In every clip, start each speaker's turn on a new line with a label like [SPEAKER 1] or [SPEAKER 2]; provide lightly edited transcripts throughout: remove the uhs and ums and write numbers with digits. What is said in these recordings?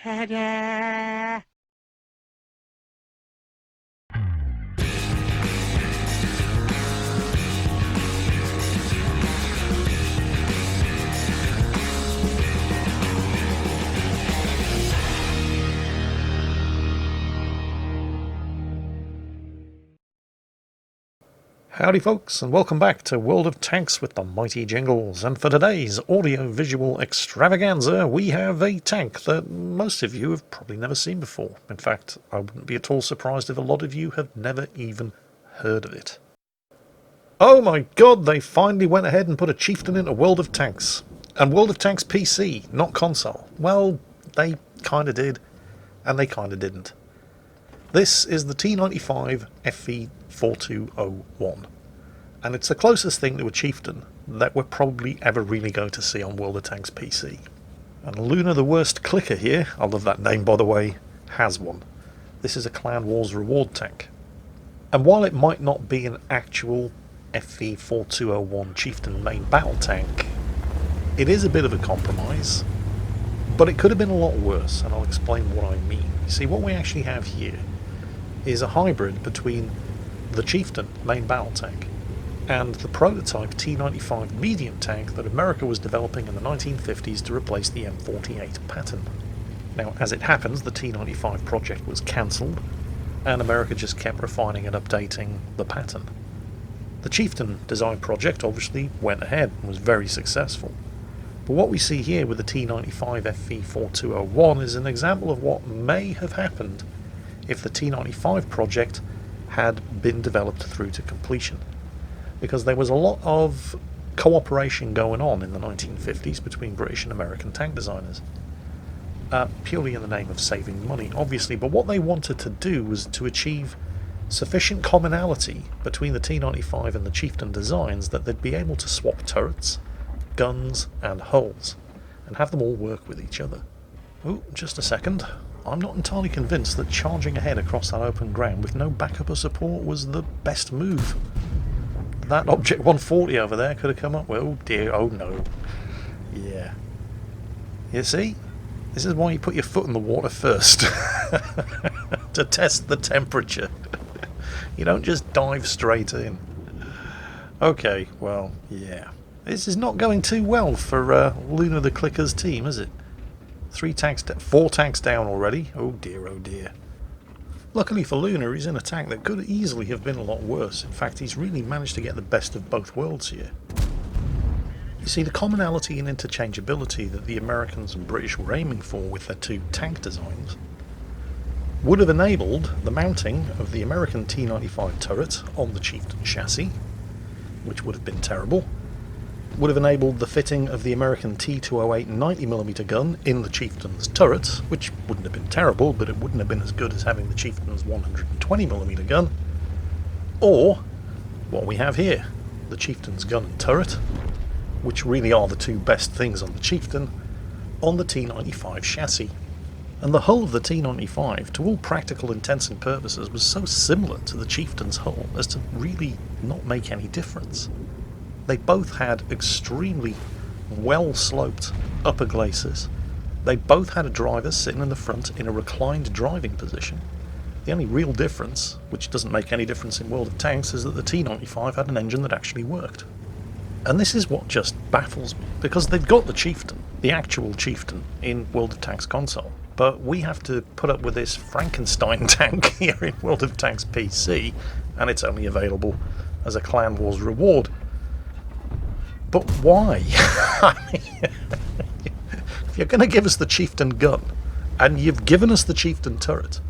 [SPEAKER 1] Ta-da!
[SPEAKER 2] Howdy folks, and welcome back to World of Tanks with the mighty Jingles. And for today's audio-visual extravaganza, we have a tank that most of you have probably never seen before. In fact, I wouldn't be at all surprised if a lot of you have never even heard of it. Oh my god, they finally went ahead and put a Chieftain into World of Tanks. And World of Tanks PC, not console. Well, they kinda did, and they kinda didn't. This is the T95 FV4201, and it's the closest thing to a Chieftain that we're probably ever really going to see on World of Tanks PC. And Luna the Worst Clicker here, I love that name by the way, has one. This is a Clan Wars reward tank. And while it might not be an actual FV4201 Chieftain main battle tank, it is a bit of a compromise, but it could have been a lot worse, and I'll explain what I mean. You see, what we actually have here is a hybrid between the Chieftain main battle tank and the prototype T95 medium tank that America was developing in the 1950s to replace the M48 pattern. Now, as it happens, the T95 project was cancelled, and America just kept refining and updating the pattern. The Chieftain design project obviously went ahead and was very successful. But what we see here with the T95 FV4201 is an example of what may have happened if the T95 project had been developed through to completion. Because there was a lot of cooperation going on in the 1950s between British and American tank designers. Purely in the name of saving money, obviously, but what they wanted to do was to achieve sufficient commonality between the T95 and the Chieftain designs that they'd be able to swap turrets, guns and hulls, and have them all work with each other. Oh, just a second. I'm not entirely convinced that charging ahead across that open ground with no backup or support was the best move. That Object 140 over there could have come up with, oh dear, oh no. Yeah. You see? This is why you put your foot in the water first. To test the temperature. You don't just dive straight in. Okay, well, yeah. This is not going too well for Luna the Clicker's team, is it? 4 tanks down already. Oh dear, oh dear. Luckily for Luna, he's in a tank that could easily have been a lot worse. In fact, he's really managed to get the best of both worlds here. You see, the commonality and interchangeability that the Americans and British were aiming for with their two tank designs would have enabled the mounting of the American T95 turret on the Chieftain chassis, which would have been terrible. Would have enabled the fitting of the American T208 90mm gun in the Chieftain's turret, which wouldn't have been terrible, but it wouldn't have been as good as having the Chieftain's 120mm gun. Or what we have here, the Chieftain's gun and turret, which really are the two best things on the Chieftain, on the T95 chassis. And the hull of the T95, to all practical intents and purposes, was so similar to the Chieftain's hull as to really not make any difference. They both had extremely well-sloped upper glacis. They both had a driver sitting in the front in a reclined driving position. The only real difference, which doesn't make any difference in World of Tanks, is that the T95 had an engine that actually worked. And this is what just baffles me, because they've got the Chieftain, the actual Chieftain, in World of Tanks console. But we have to put up with this Frankenstein tank here in World of Tanks PC, and it's only available as a Clan Wars reward. But why? I mean, if you're going to give us the Chieftain gun, and you've given us the Chieftain turret,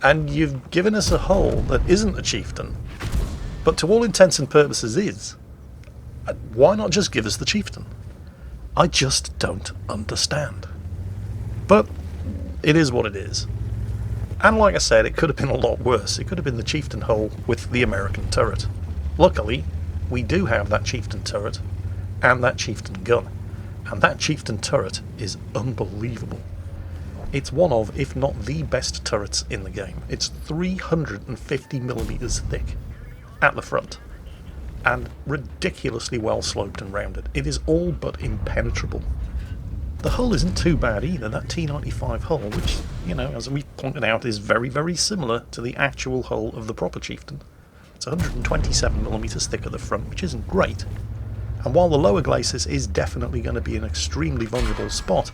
[SPEAKER 2] and you've given us a hull that isn't a Chieftain, but to all intents and purposes is, why not just give us the Chieftain? I just don't understand. But it is what it is. And like I said, it could have been a lot worse. It could have been the Chieftain hull with the American turret. Luckily, we do have that Chieftain turret and that Chieftain gun. And that Chieftain turret is unbelievable. It's one of, if not the best turrets in the game. It's 350mm thick at the front, and ridiculously well sloped and rounded. It is all but impenetrable. The hull isn't too bad either, that T95 hull, which, you know, as we pointed out, is very, very similar to the actual hull of the proper Chieftain. It's 127mm thick at the front, which isn't great. And while the lower glacis is definitely going to be an extremely vulnerable spot,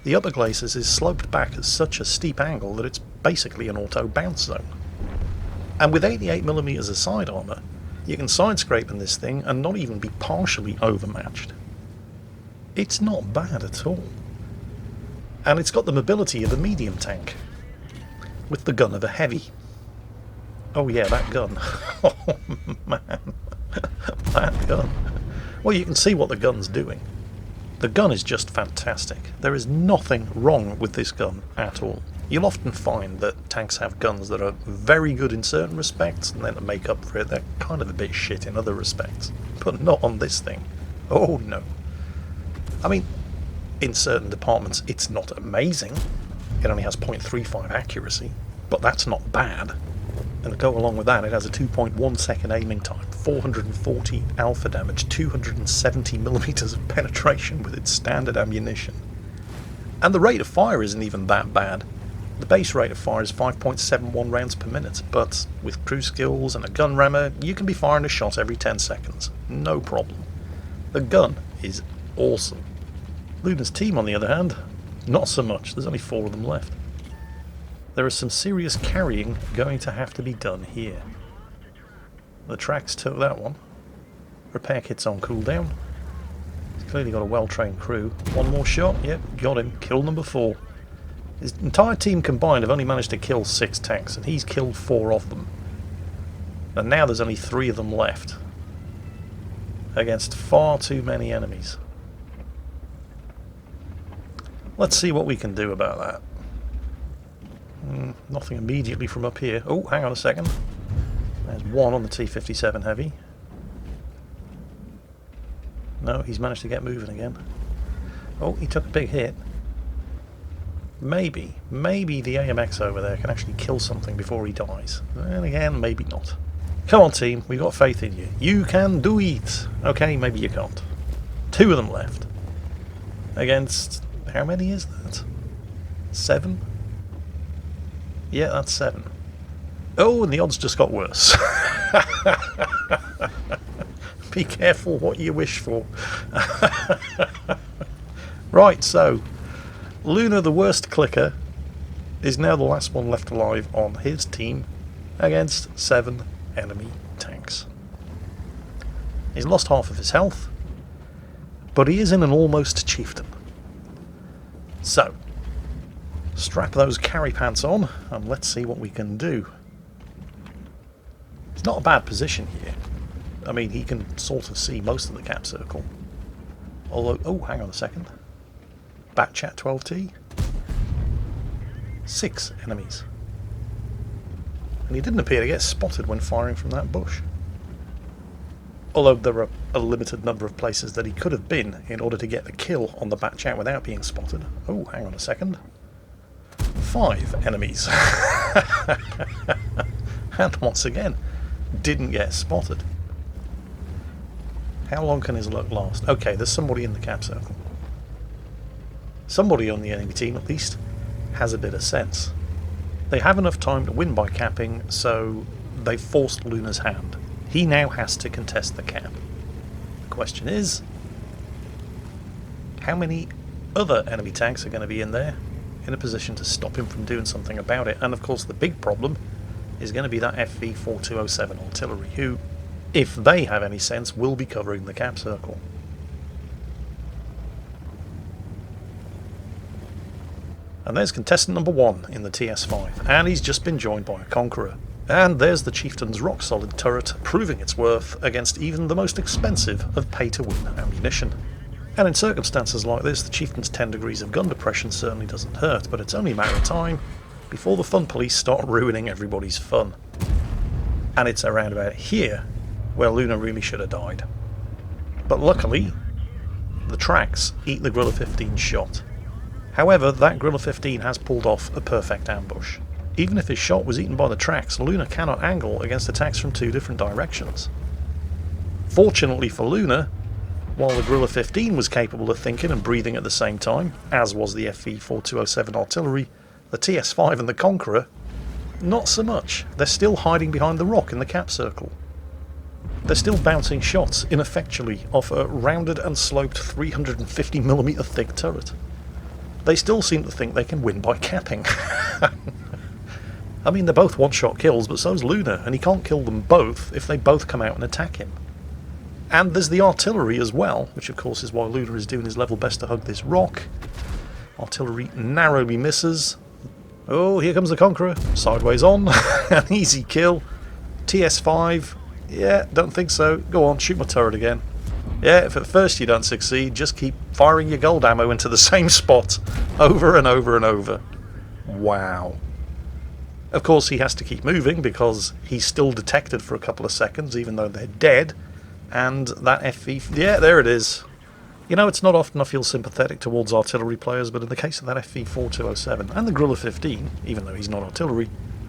[SPEAKER 2] the upper glacis is sloped back at such a steep angle that it's basically an auto bounce zone. And with 88mm of side armour, you can side scrape in this thing and not even be partially overmatched. It's not bad at all. And it's got the mobility of a medium tank, with the gun of a heavy. Oh yeah, that gun. Oh man, that gun. Well, you can see what the gun's doing. The gun is just fantastic. There is nothing wrong with this gun at all. You'll often find that tanks have guns that are very good in certain respects, and then to make up for it, they're kind of a bit shit in other respects. But not on this thing. Oh no. I mean, in certain departments it's not amazing. It only has 0.35 accuracy, but that's not bad. And to go along with that, it has a 2.1 second aiming time, 440 alpha damage, 270mm of penetration with its standard ammunition. And the rate of fire isn't even that bad. The base rate of fire is 5.71 rounds per minute, but with crew skills and a gun rammer, you can be firing a shot every 10 seconds. No problem. The gun is awesome. Luna's team, on the other hand, not so much. There's only 4 of them left. There is some serious carrying going to have to be done here. The tracks took that one. Repair kit's on cooldown. He's clearly got a well-trained crew. One more shot. Yep, got him. Kill number 4. His entire team combined have only managed to kill 6 tanks, and he's killed 4 of them. And now there's only 3 of them left, against far too many enemies. Let's see what we can do about that. Nothing immediately from up here. Oh, hang on a second. There's one on the T57 Heavy. No, he's managed to get moving again. Oh, he took a big hit. Maybe the AMX over there can actually kill something before he dies. And again, maybe not. Come on, team, we've got faith in you. You can do it! Okay, maybe you can't. 2 of them left. Against... how many is that? 7? Yeah, that's 7. Oh, and the odds just got worse. Be careful what you wish for. Right, so Luna, the worst clicker, is now the last one left alive on his team against 7 enemy tanks. He's lost half of his health, but he is in an almost chieftain. So, strap those carry pants on and let's see what we can do. It's not a bad position here. I mean, he can sort of see most of the cap circle. Although, oh, hang on a second. Batchat 12T. 6 enemies. And he didn't appear to get spotted when firing from that bush. Although there are a limited number of places that he could have been in order to get the kill on the Batchat without being spotted. Oh, hang on a second. 5 enemies. And once again, didn't get spotted. How long can his luck last? Okay, there's somebody in the cap circle. Somebody on the enemy team, at least, has a bit of sense. They have enough time to win by capping, so they've forced Luna's hand. He now has to contest the cap. The question is, how many other enemy tanks are going to be in there in a position to stop him from doing something about it? And of course the big problem is going to be that FV4201 artillery, who, if they have any sense, will be covering the cap circle. And there's contestant number 1 in the TS5, and he's just been joined by a Conqueror. And there's the Chieftain's rock-solid turret, proving its worth against even the most expensive of pay-to-win ammunition. And in circumstances like this, the Chieftain's 10 degrees of gun depression certainly doesn't hurt, but it's only a matter of time before the fun police start ruining everybody's fun. And it's around about here where Luna really should have died. But luckily, the tracks eat the Grilla 15 shot. However, that Grilla 15 has pulled off a perfect ambush. Even if his shot was eaten by the tracks, Luna cannot angle against attacks from 2 different directions. Fortunately for Luna, While the Guerrilla 15 was capable of thinking and breathing at the same time, as was the FV4207 artillery, the TS5 and the Conqueror, not so much. They're still hiding behind the rock in the cap circle. They're still bouncing shots ineffectually off a rounded and sloped 350mm thick turret. They still seem to think they can win by capping. I mean, they're both one-shot kills, but so's Luna, and he can't kill them both if they both come out and attack him. And there's the artillery as well, which of course is why Luna is doing his level best to hug this rock. Artillery narrowly misses. Oh, here comes the Conqueror. Sideways on. An easy kill. TS5. Yeah, don't think so. Go on, shoot my turret again. Yeah, if at first you don't succeed, just keep firing your gold ammo into the same spot over and over and over. Wow. Of course, he has to keep moving because he's still detected for a couple of seconds, even though they're dead. And that FV... yeah, there it is. You know, it's not often I feel sympathetic towards artillery players, but in the case of that FV4207 and the Guerrilla 15, even though he's not artillery,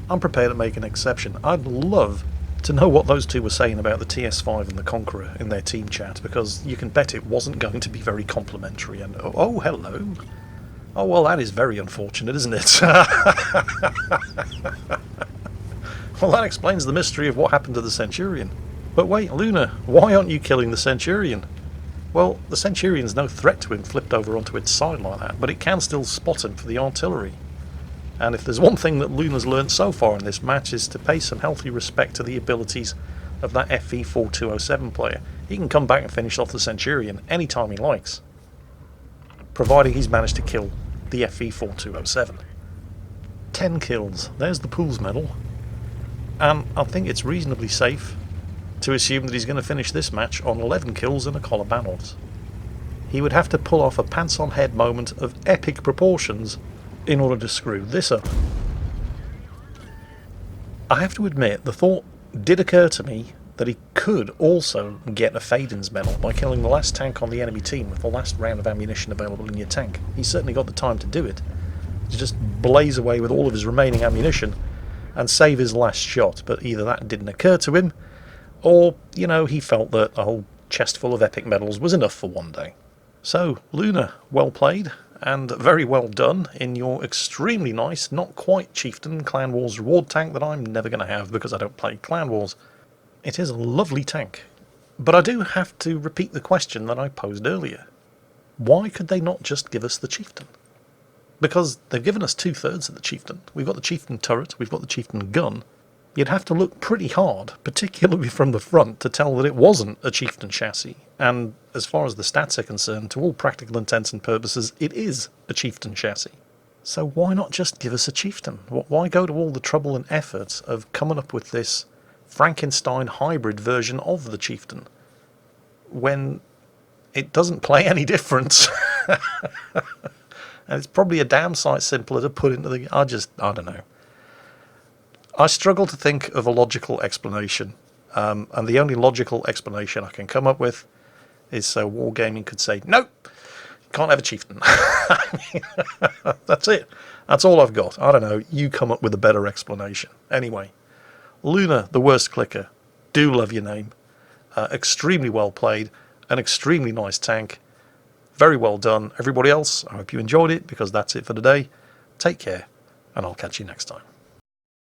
[SPEAKER 2] I'm prepared to make an exception. I'd love to know what those two were saying about the TS5 and the Conqueror in their team chat, because you can bet it wasn't going to be very complimentary. And oh, hello. Oh, well, that is very unfortunate, isn't it? Well, that explains the mystery of what happened to the Centurion. But wait, Luna, why aren't you killing the Centurion? Well, the Centurion's no threat to him flipped over onto its side like that, but it can still spot him for the artillery. And if there's one thing that Luna's learned so far in this match, is to pay some healthy respect to the abilities of that FV4207 player. He can come back and finish off the Centurion anytime he likes, providing he's managed to kill the FV4207. 10 kills. There's the Pools medal. And I think it's reasonably safe to assume that he's going to finish this match on 11 kills and a collar battles. He would have to pull off a pants-on-head moment of epic proportions in order to screw this up. I have to admit, the thought did occur to me that he could also get a Faden's medal by killing the last tank on the enemy team with the last round of ammunition available in your tank. He's certainly got the time to do it, to just blaze away with all of his remaining ammunition and save his last shot, but either that didn't occur to him, or, you know, he felt that a whole chest full of epic medals was enough for one day. So, Luna, well played, and very well done in your extremely nice, not quite Chieftain Clan Wars reward tank that I'm never going to have because I don't play Clan Wars. It is a lovely tank, but I do have to repeat the question that I posed earlier. Why could they not just give us the Chieftain? Because they've given us 2/3 of the Chieftain. We've got the Chieftain turret, we've got the Chieftain gun. You'd have to look pretty hard, particularly from the front, to tell that it wasn't a Chieftain chassis. And as far as the stats are concerned, to all practical intents and purposes, it is a Chieftain chassis. So why not just give us a Chieftain? Why go to all the trouble and effort of coming up with this Frankenstein hybrid version of the Chieftain when it doesn't play any difference? And it's probably a damn sight simpler to put into the... I don't know. I struggle to think of a logical explanation, and the only logical explanation I can come up with is so Wargaming could say, nope, you can't have a Chieftain. That's it. That's all I've got. I don't know. You come up with a better explanation. Anyway, Luna, the worst clicker. Do love your name. Extremely well played. An extremely nice tank. Very well done. Everybody else, I hope you enjoyed it, because that's it for today. Take care, and I'll catch you next time.